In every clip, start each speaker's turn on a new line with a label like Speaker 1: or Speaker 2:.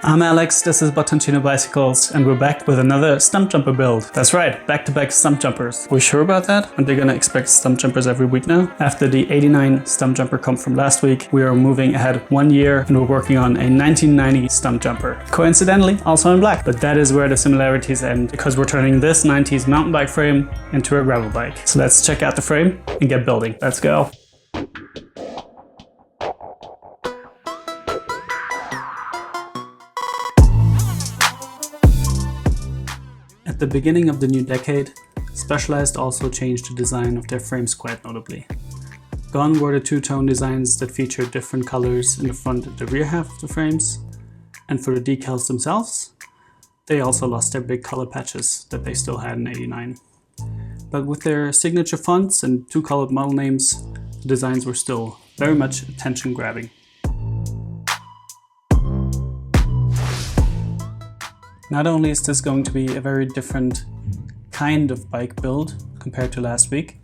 Speaker 1: I'm Alex, this is Bottantino Bicycles, and we're back with another stump jumper build. That's right, back-to-back stump jumpers. We're sure about that? Aren't they gonna expect stump jumpers every week now? After the 89 stump jumper comp from last week, we are moving ahead 1 year and we're working on a 1990 stump jumper. Coincidentally, also in black, but that is where the similarities end because we're turning this 90s mountain bike frame into a gravel bike. So let's check out the frame and get building. Let's go. At the beginning of the new decade, Specialized also changed the design of their frames quite notably. Gone were the two-tone designs that featured different colors in the front and the rear half of the frames, and for the decals themselves, they also lost their big color patches that they still had in '89. But with their signature fonts and two colored model names, the designs were still very much attention-grabbing. Not only is this going to be a very different kind of bike build compared to last week,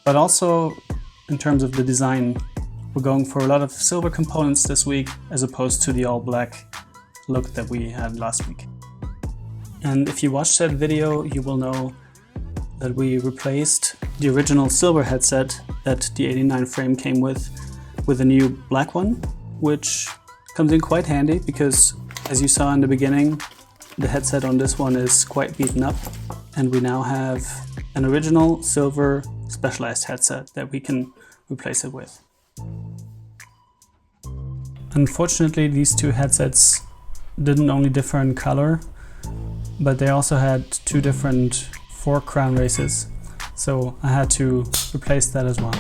Speaker 1: but also in terms of the design, we're going for a lot of silver components this week as opposed to the all black look that we had last week. And if you watched that video, you will know that we replaced the original silver headset that the '89 frame came with a new black one, which comes in quite handy because, as you saw in the beginning, the headset on this one is quite beaten up, and we now have an original silver Specialized headset that we can replace it with. Unfortunately, these two headsets didn't only differ in color, but they also had two different fork crown races, so I had to replace that as well.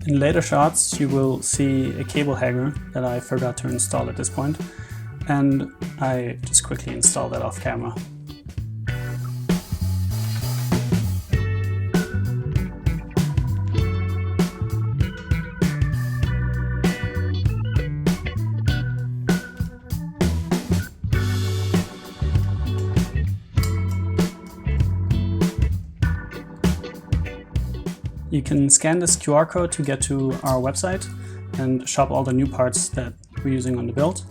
Speaker 1: In later shots, you will see a cable hanger that I forgot to install at this point, and I just quickly installed that off camera. You can scan this QR code to get to our website and shop all the new parts that we're using on the build.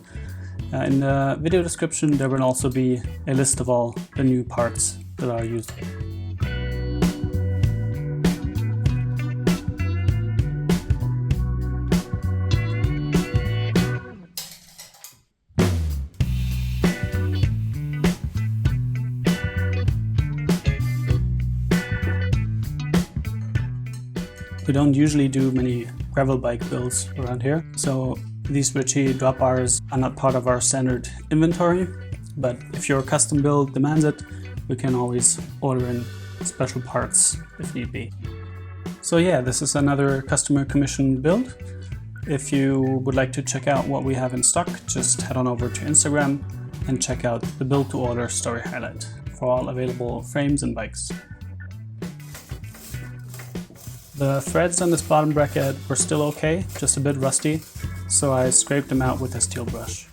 Speaker 1: In the video description there will also be a list of all the new parts that are used. We don't usually do many gravel bike builds around here, so these Ritchie drop bars are not part of our standard inventory, but if your custom build demands it, we can always order in special parts if need be. So yeah, this is another customer commissioned build. If you would like to check out what we have in stock, just head on over to Instagram and check out the build to order story highlight for all available frames and bikes. The threads on this bottom bracket were still okay, just a bit rusty, so I scraped them out with a steel brush.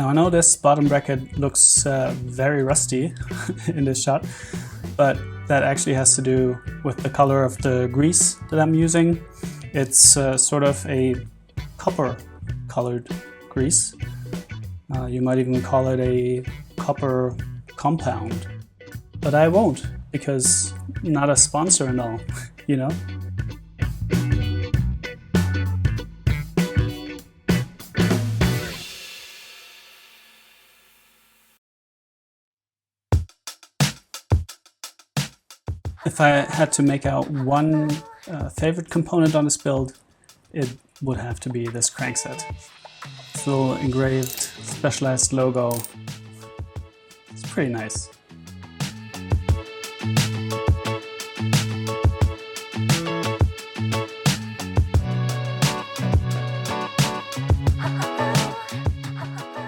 Speaker 1: Now I know this bottom bracket looks very rusty in this shot, but that actually has to do with the color of the grease that I'm using. It's sort of a copper colored grease. You might even call it a copper compound, but I won't, because not a sponsor and all, you know? If I had to make out one favorite component on this build, it would have to be this crankset. This little engraved Specialized logo. It's pretty nice.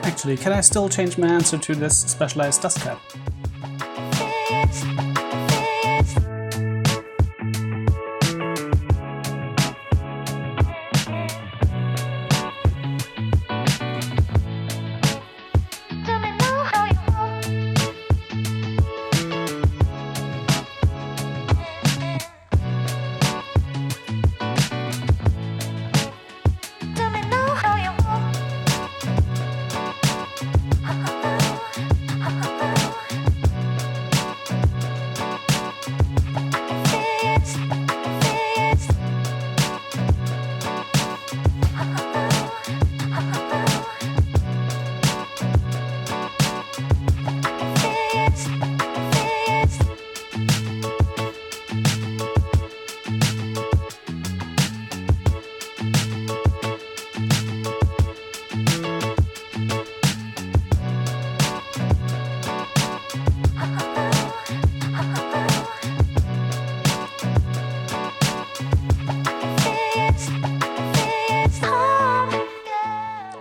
Speaker 1: Actually, can I still change my answer to this Specialized dust cap?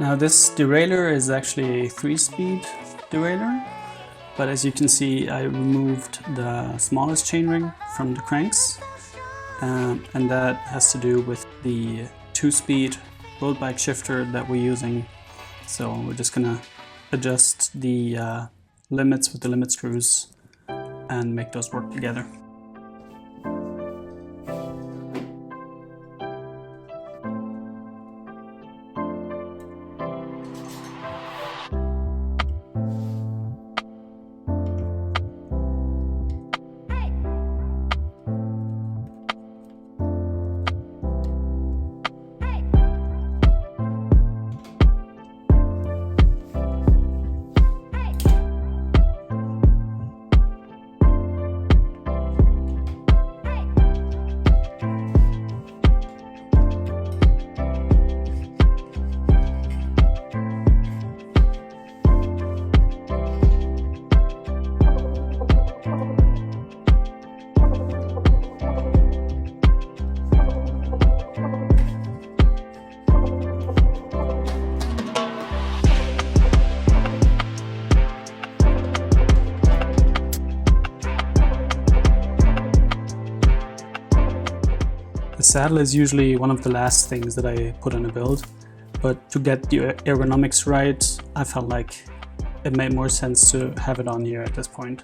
Speaker 1: Now this derailleur is actually a 3-speed derailleur, but as you can see I removed the smallest chainring from the cranks, and that has to do with the 2-speed road bike shifter that we're using. So we're just gonna adjust the limits with the limit screws and make those work together. The saddle is usually one of the last things that I put on a build, but to get the ergonomics right, I felt like it made more sense to have it on here at this point.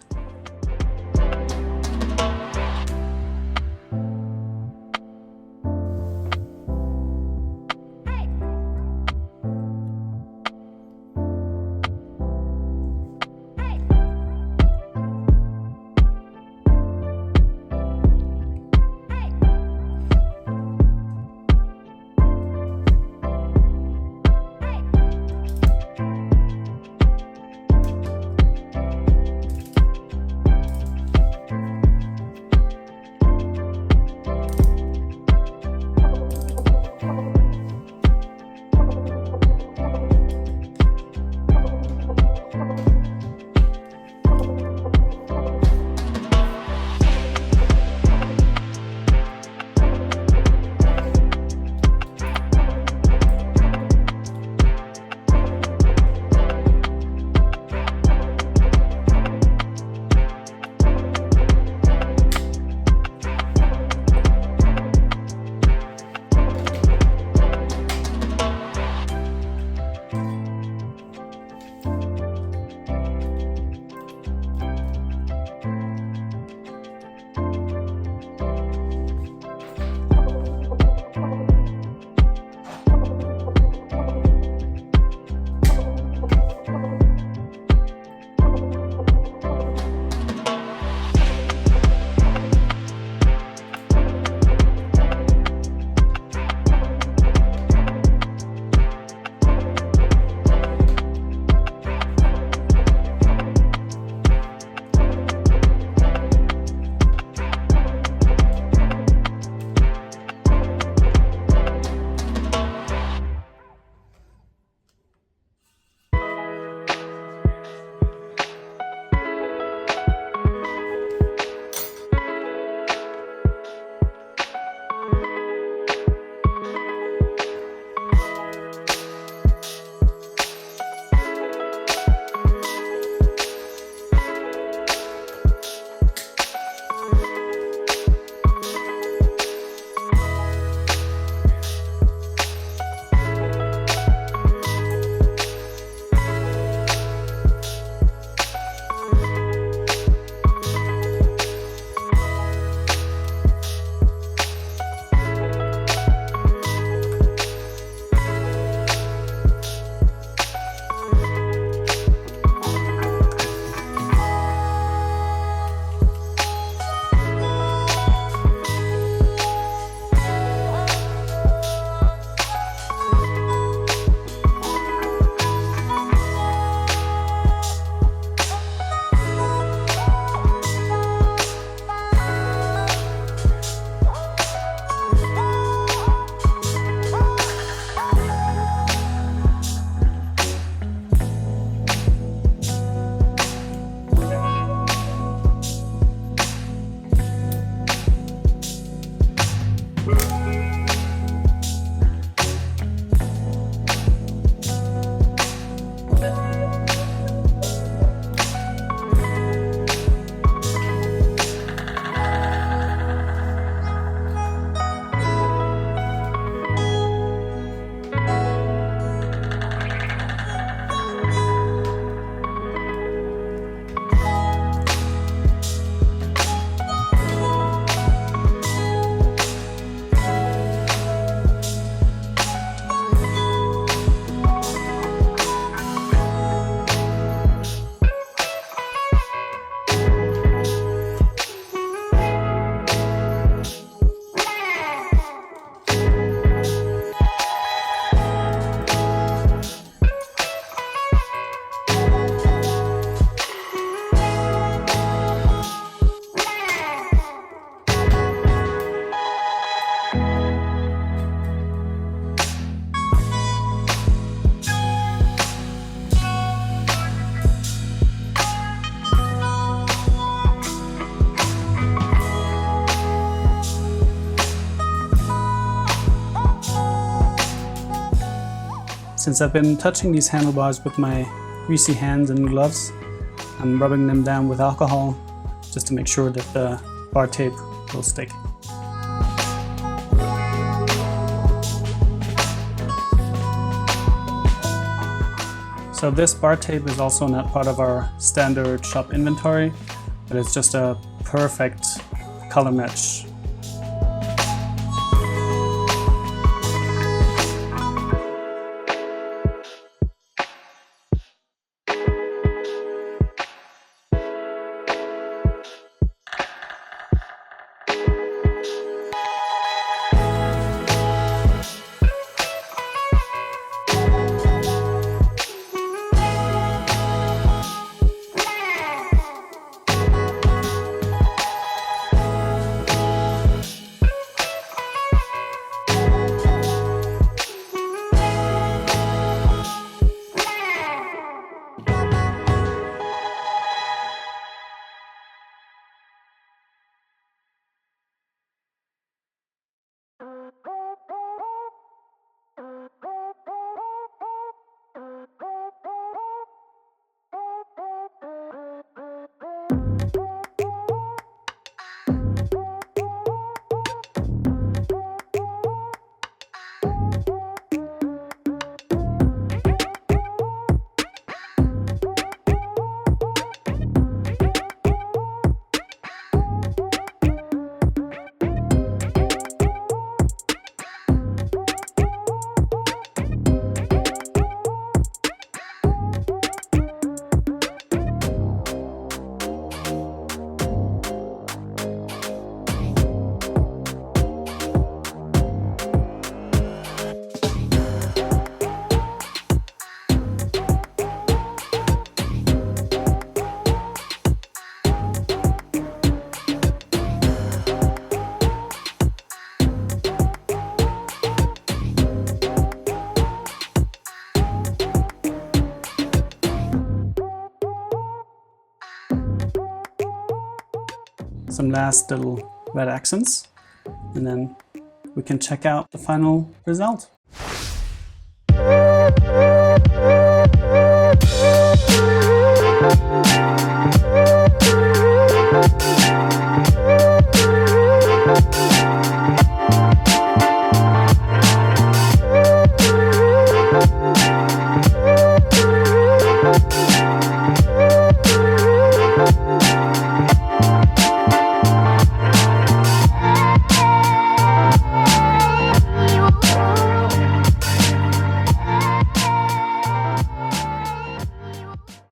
Speaker 1: Since I've been touching these handlebars with my greasy hands and gloves, I'm rubbing them down with alcohol just to make sure that the bar tape will stick. So this bar tape is also not part of our standard shop inventory, but it's just a perfect color match. Some last little red accents, and then we can check out the final result.